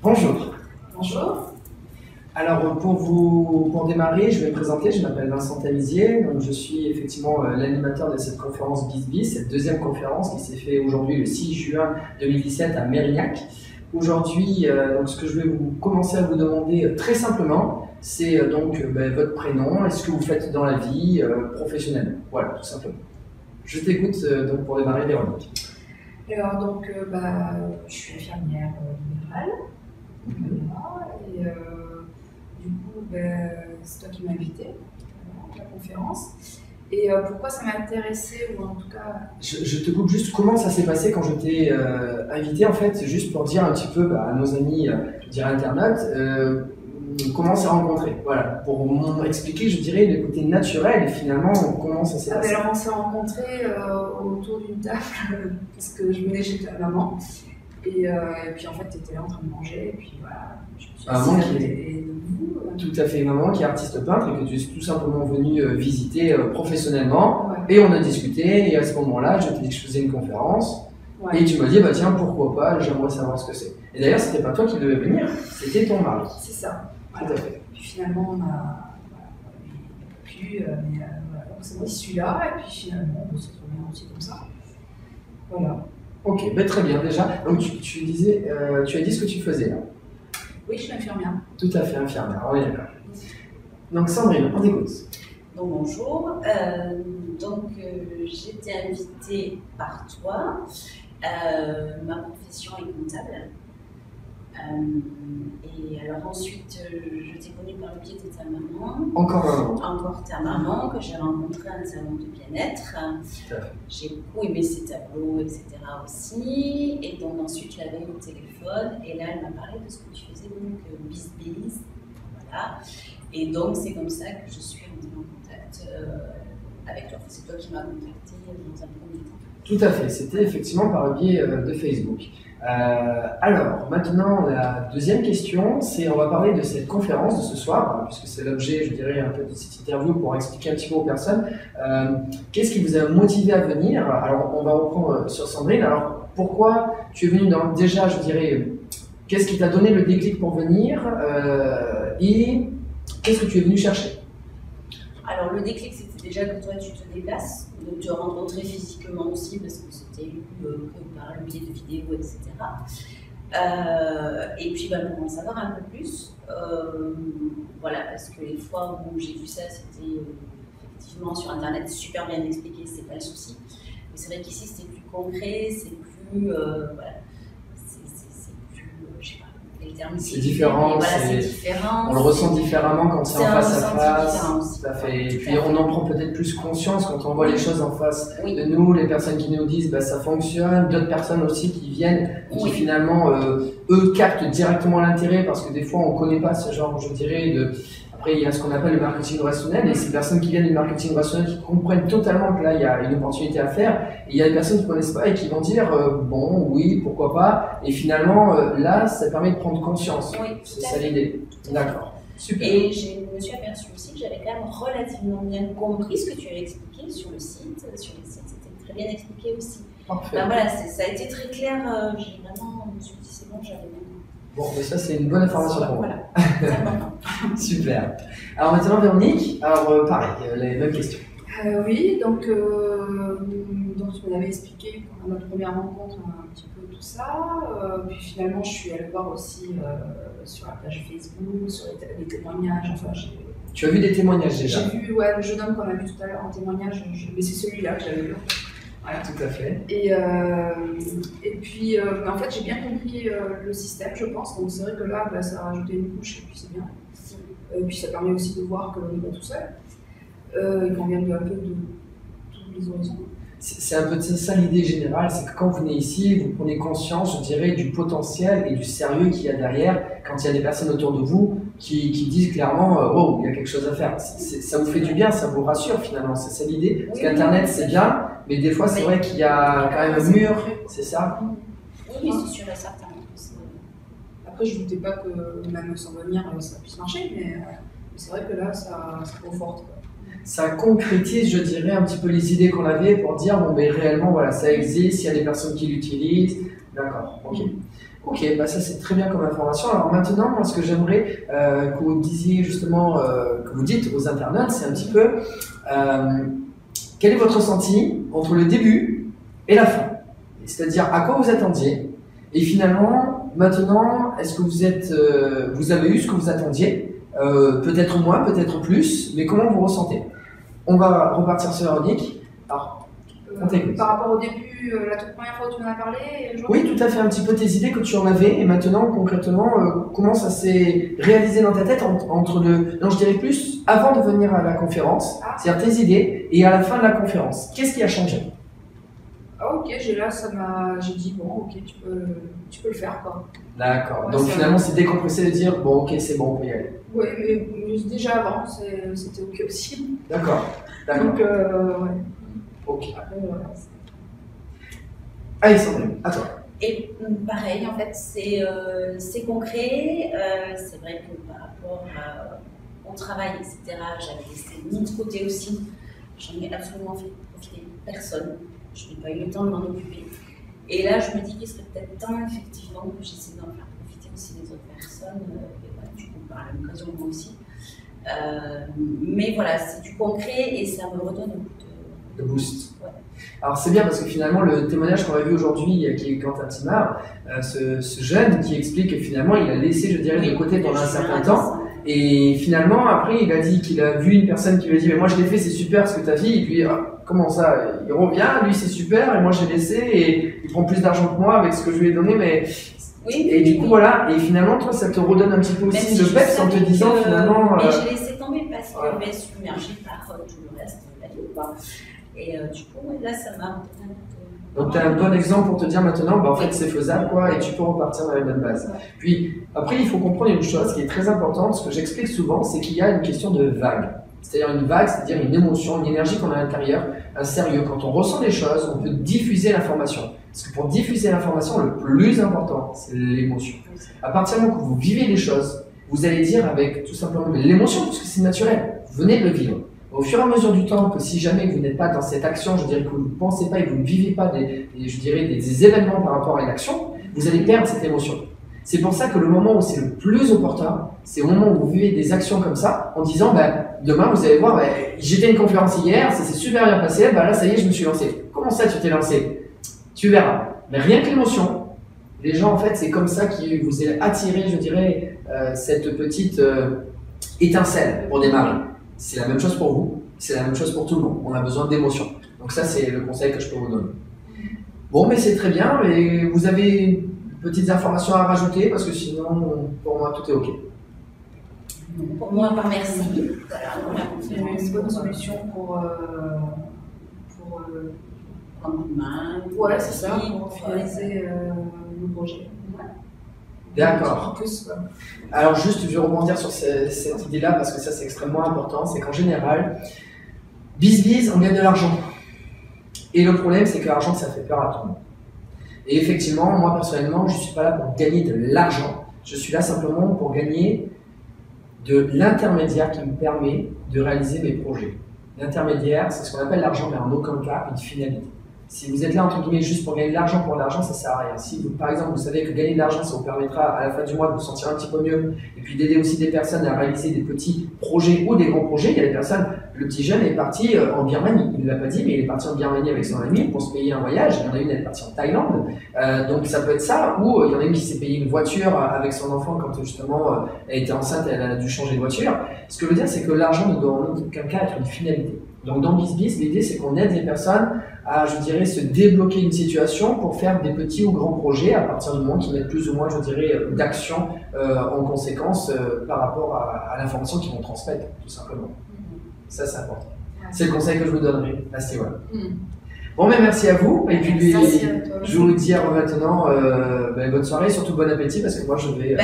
Bonjour. Bonjour. Alors pour démarrer, je vais me présenter, je m'appelle Vincent Tamizier, donc je suis effectivement l'animateur de cette conférence BizBiz, cette deuxième conférence qui s'est faite aujourd'hui le 6 juin 2017 à Mérignac. Aujourd'hui, donc ce que je vais commencer à vous demander très simplement, c'est votre prénom, et ce que vous faites dans la vie professionnellement. Voilà, tout simplement. Je t'écoute donc pour démarrer, Véronique. Alors je suis infirmière libérale. Voilà, et du coup, c'est toi qui m'as invité à la conférence. Et pourquoi ça m'a intéressée, ou en tout cas... Je te coupe juste, comment ça s'est passé quand je t'ai invité, en fait, juste pour dire un petit peu à nos amis, je dirais internautes, comment on s'est rencontrés. Voilà, pour expliquer, je dirais, le côté naturel et finalement comment ça s'est passé. Alors on s'est rencontrés autour d'une table, parce que je venais chez ta maman. Et puis en fait, tu étais là en train de manger, et puis voilà, je me suis assise à côté de vous. Tout à fait, maman qui est artiste peintre et que tu es tout simplement venu visiter professionnellement. Ouais. Et on a discuté, et à ce moment-là, je t'ai dit que je faisais une conférence. Ouais. Et tu m'as dit, bah tiens, pourquoi pas, j'aimerais savoir ce que c'est. Et d'ailleurs, c'était pas toi qui devais venir, c'était ton mari. C'est ça. Tout à fait. Puis finalement, on a pu, mais voilà, donc c'est moi qui suis là, et puis finalement, on s'est trouvé aussi comme ça. Voilà. Ok, très bien déjà. Donc tu disais, tu as dit ce que tu faisais là. Oui, je suis infirmière. Tout à fait, infirmière, oui d'accord. Donc Sandrine, on t'écoute. Donc bonjour, j'ai été invitée par toi. Ma profession est comptable. Et alors ensuite, je t'ai connue par le biais de ta maman. Encore maman. Encore ta maman, que j'ai rencontrée à un salon de bien-être. J'ai beaucoup aimé ses tableaux, etc. aussi. Et donc ensuite, je l'avais eu au téléphone. Et là, elle m'a parlé de ce que tu faisais, donc BizBiz. Voilà. Et donc, c'est comme ça que je suis entrée en contact avec toi. C'est toi qui m'as contacté dans un premier temps. Tout à fait, c'était effectivement par le biais de Facebook. Alors, maintenant, la deuxième question, c'est on va parler de cette conférence de ce soir, puisque c'est l'objet, je dirais, un peu de cette interview pour expliquer un petit peu aux personnes. Qu'est-ce qui vous a motivé à venir? Alors, on va reprendre sur Sandrine. Alors, pourquoi tu es venue déjà, je dirais, qu'est-ce qui t'a donné le déclic pour venir et qu'est-ce que tu es venu chercher? Alors, le déclic, c'était déjà que toi, tu te déplaces, de te rencontrer physiquement aussi, parce que c'était que par le biais de vidéos, etc. Et puis, pour en savoir un peu plus, voilà, parce que les fois où j'ai vu ça, c'était effectivement sur Internet, super bien expliqué, c'est pas le souci. Mais c'est vrai qu'ici, c'était plus concret, c'est plus, voilà, c'est plus, je sais pas. C'est différent, voilà, c'est différent. On le ressent différemment quand c'est en face à face. Tout à fait. Et puis on en prend peut-être plus conscience quand on voit les choses en face de nous, les personnes qui nous disent ça fonctionne, d'autres personnes aussi qui viennent et qui finalement eux captent directement l'intérêt parce que des fois on ne connaît pas ce genre, je dirais, de. Après, il y a ce qu'on appelle le marketing rationnel, et ces personnes qui viennent du marketing rationnel qui comprennent totalement que là, il y a une opportunité à faire, et il y a des personnes qui ne connaissent pas et qui vont dire bon, oui, pourquoi pas, et finalement, là, ça permet de prendre conscience. Oui, c'est ça l'idée. D'accord. Super. Et je me suis aperçue aussi que j'avais quand même relativement bien compris ce que tu avais expliqué sur le site. Sur le site, c'était très bien expliqué aussi. Parfait. Voilà, ça a été très clair. J'ai vraiment, je me suis dit, c'est bon, j'avais bien. Bon, mais ça, c'est une bonne information pour moi. Voilà. Super. Alors maintenant, Véronique, pareil, les mêmes questions. Oui, donc tu me l'avais expliqué pendant notre première rencontre un petit peu tout ça. Puis finalement, je suis allée voir aussi sur la page Facebook, sur les témoignages. Enfin, tu as vu des témoignages déjà? J'ai vu le jeune homme qu'on a vu tout à l'heure en témoignage, mais c'est celui-là que j'avais vu. Voilà. Tout à fait. Et puis, en fait, j'ai bien compris le système, je pense. Donc, c'est vrai que là, ça a rajouté une couche, et puis c'est bien. Et puis, ça permet aussi de voir qu'on n'est pas tout seul, et qu'on vient un peu de tous les horizons. C'est un peu ça l'idée générale, c'est que quand vous venez ici, vous prenez conscience, je dirais, du potentiel et du sérieux qu'il y a derrière quand il y a des personnes autour de vous qui disent clairement wow, il y a quelque chose à faire. Ça vous fait du bien, ça vous rassure finalement, c'est ça l'idée. Parce qu'Internet c'est bien, mais des fois c'est vrai qu'il y a quand même un mur, c'est ça? Oui, c'est sûr et certain. Après, je ne doutais pas que même sans venir, ça puisse marcher, mais c'est vrai que là, ça conforte. Ça concrétise, je dirais, un petit peu les idées qu'on avait pour dire, bon, mais réellement, voilà, ça existe, il y a des personnes qui l'utilisent. D'accord, ok. Ok, bah ça c'est très bien comme information. Alors maintenant, moi ce que j'aimerais que vous disiez justement, que vous dites aux internautes, c'est un petit peu quel est votre ressenti entre le début et la fin? C'est-à-dire à quoi vous attendiez et finalement, maintenant, est-ce que vous avez eu ce que vous attendiez? Peut-être moins, peut-être plus, mais comment vous ressentez? On va repartir sur Véronique. Alors, par rapport au début, la toute première fois où tu m'en as parlé, oui, tout à fait, un petit peu tes idées que tu en avais, et maintenant, concrètement, comment ça s'est réalisé dans ta tête entre non, je dirais plus, avant de venir à la conférence, c'est-à-dire tes idées, et à la fin de la conférence. Qu'est-ce qui a changé? Ah, ok, j'ai dit, bon, ok, tu peux le faire, quoi. D'accord, ouais, donc finalement, c'est décompressé de dire, bon, ok, c'est bon, on peut y aller. Oui, mais déjà avant, c'était ok aussi. D'accord, Donc, ouais. Ok. Après, voilà. Allez, Sandrine, à toi. Et pareil, en fait, c'est concret. C'est vrai que par rapport au travail, etc., j'avais laissé de côté aussi. J'en ai absolument fait profiter personne. Je n'ai pas eu le temps de m'en occuper. Et là, je me dis qu'il serait peut-être temps, effectivement, que j'essaie d'en faire profiter aussi les autres personnes. Et voilà, du coup, par la même occasion, moi aussi. Mais voilà, c'est du concret et ça me redonne un coup de boost. Ouais. Alors c'est bien parce que finalement le témoignage qu'on a vu aujourd'hui qui est Quentin Timard, ce jeune qui explique que finalement il a laissé, je dirais, de côté pendant un certain temps et finalement après il a dit qu'il a vu une personne qui lui a dit mais moi je l'ai fait, c'est super ce que tu as fait, et puis comment ça, il revient, lui c'est super et moi j'ai laissé et il prend plus d'argent que moi avec ce que je lui ai donné, mais et du coup voilà, et finalement toi ça te redonne un petit peu aussi le peps en te disant finalement mais j'ai laissé tomber parce que je vais être submergée par tout le reste de la vie, quoi. Et du coup, là, ça m'a... Donc, tu as un bon exemple pour te dire maintenant, bah, en fait, c'est faisable, quoi, et tu peux repartir dans les bonnes bases. Puis, après, il faut comprendre une chose qui est très importante, ce que j'explique souvent, c'est qu'il y a une question de vague. C'est-à-dire une vague, c'est-à-dire une émotion, une énergie qu'on a à l'intérieur, un sérieux. Quand on ressent des choses, on peut diffuser l'information. Parce que pour diffuser l'information, le plus important, c'est l'émotion. À partir du moment où vous vivez les choses, vous allez dire avec tout simplement l'émotion, parce que c'est naturel, vous venez de le vivre. Au fur et à mesure du temps, que si jamais vous n'êtes pas dans cette action, je dirais que vous ne pensez pas et que vous ne vivez pas des événements par rapport à une action, vous allez perdre cette émotion. C'est pour ça que le moment où c'est le plus opportun, c'est au moment où vous vivez des actions comme ça, en disant, demain vous allez voir, j'étais à une conférence hier, ça s'est super bien passé, là ça y est, je me suis lancé. Comment ça tu t'es lancé? Tu verras. Mais rien que l'émotion, les gens en fait, c'est comme ça qui vous est attiré, je dirais, cette petite étincelle pour démarrer. C'est la même chose pour vous, c'est la même chose pour tout le monde. On a besoin d'émotions. Donc ça, c'est le conseil que je peux vous donner. Bon, mais c'est très bien. Mais vous avez petites informations à rajouter parce que sinon, pour moi, tout est OK. Pour moi, par merci. Voilà, c'est une bonne solution pour prendre une main. Ouais, c'est ça, pour finaliser le projet. D'accord. Alors juste, je vais rebondir sur cette idée-là parce que ça c'est extrêmement important, c'est qu'en général, bise, on gagne de l'argent. Et le problème c'est que l'argent ça fait peur à tout le monde. Et effectivement, moi personnellement, je ne suis pas là pour gagner de l'argent, je suis là simplement pour gagner de l'intermédiaire qui me permet de réaliser mes projets. L'intermédiaire, c'est ce qu'on appelle l'argent, mais en aucun cas une finalité. Si vous êtes là, entre guillemets, juste pour gagner de l'argent pour l'argent, ça ne sert à rien. Si, vous, par exemple, vous savez que gagner de l'argent, ça vous permettra à la fin du mois de vous sentir un petit peu mieux et puis d'aider aussi des personnes à réaliser des petits projets ou des grands projets. Il y a des personnes, le petit jeune est parti en Birmanie. Il ne l'a pas dit, mais il est parti en Birmanie avec son ami pour se payer un voyage. Il y en a une, elle est partie en Thaïlande. Donc ça peut être ça. Ou il y en a une qui s'est payé une voiture avec son enfant quand justement elle était enceinte et elle a dû changer de voiture. Ce que je veux dire, c'est que l'argent ne doit en aucun cas être une finalité. Donc dans BizBiz, l'idée c'est qu'on aide les personnes à, je dirais, se débloquer une situation pour faire des petits ou grands projets à partir du moment qu'ils mettent plus ou moins, je dirais, d'action en conséquence par rapport à l'information qu'ils vont transmettre, tout simplement. Ça, c'est important. C'est le conseil que je vous donnerai à ce niveau-là. Bon, mais merci à vous. Et puis, je vous dis maintenant bonne soirée, surtout bon appétit parce que moi je vais.